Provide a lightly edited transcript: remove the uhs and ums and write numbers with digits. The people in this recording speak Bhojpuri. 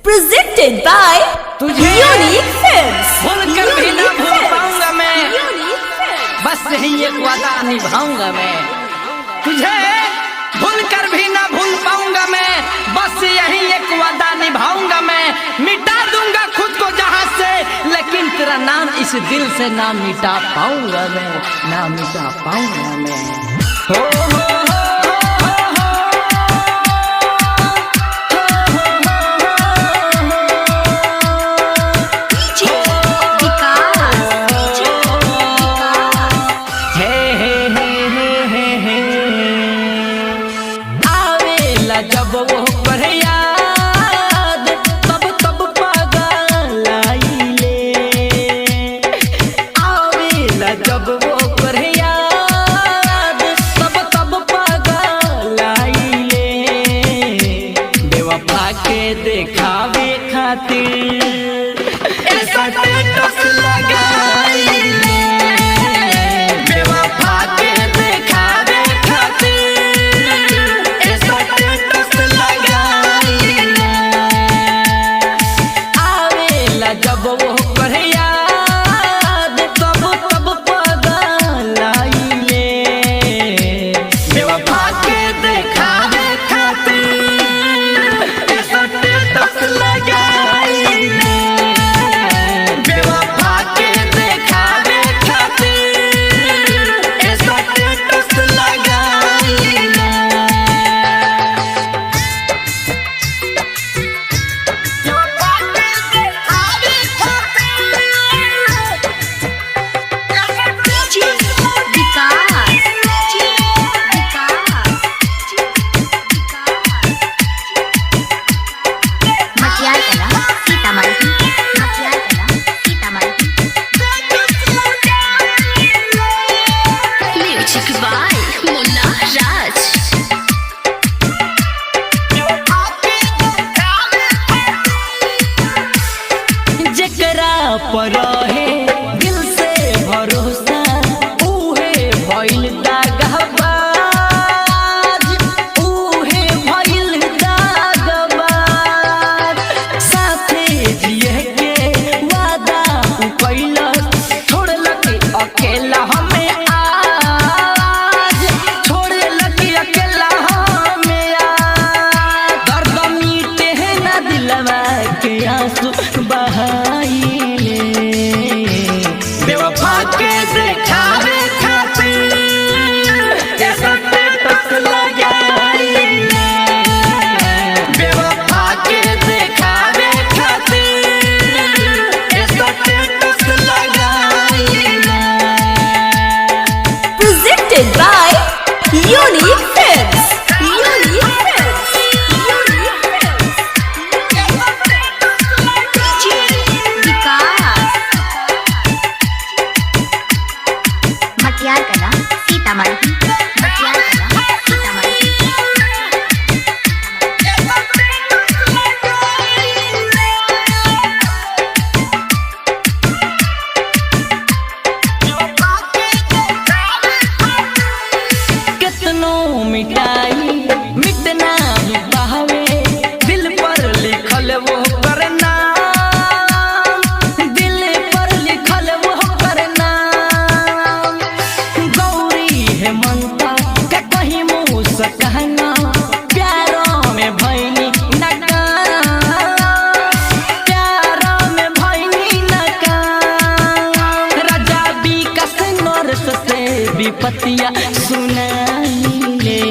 presented by Unique Films। भूल कर भी ना भूल पाऊंगा मैं, बस यही एक वादा निभाऊंगा मैं। तुझे भूल कर भी ना भूल पाऊंगा मैं, बस यही एक वादा निभाऊंगा मैं। मिटा दूंगा खुद को जहां से, लेकिन तेरा नाम इस दिल से ना मिटा पाऊंगा मैं, ना मिटा पाऊंगा मैं। हो जब वो पर याद तब तब पागल आइले, आवेला जब वो पर याद तब तब पागल आइले। बेवफा के देखावे खातिर ऐसा स्टेटस लगाइले, बेवफा के देखावे खातिर जब वो पर याद तब तब पागल आइले। बेवफा के देखावे खातिर ऐसा स्टेटस लगाइले, बेवफा के देखावे खातिर ऐसा स्टेटस लगाइले। पर है दिल से भरोसा उहे भइल दागबाज, उहे भइल दागबाज। साथे जिए के वादा कैलस, छोड़लक अकेला हमें आज, छोड़लक अकेला हमें आज। दर्द मीटे है ना दिलवा के आंसू बहाई, बेवफा के देखावे खातिर ऐसा स्टेटस लगाइले, बेवफा के देखावे खातिर ऐसा स्टेटस लगाइले। Presented by Unique Films। Unique Films। मटियार कला सीतामढ़ी, मटियार कला सीतामढ़ी। कितनो मिटाई मिटना ही बहावे, दिल पर लिखल वो करना, दिल पर लिखल वो करना। गौरी है मनता के कहीं मुँह से कहना, प्यारों में भैनी नकाम, प्यारों में भैनी नकाम। राजा विकास नरस से विपतिया सुनाइले।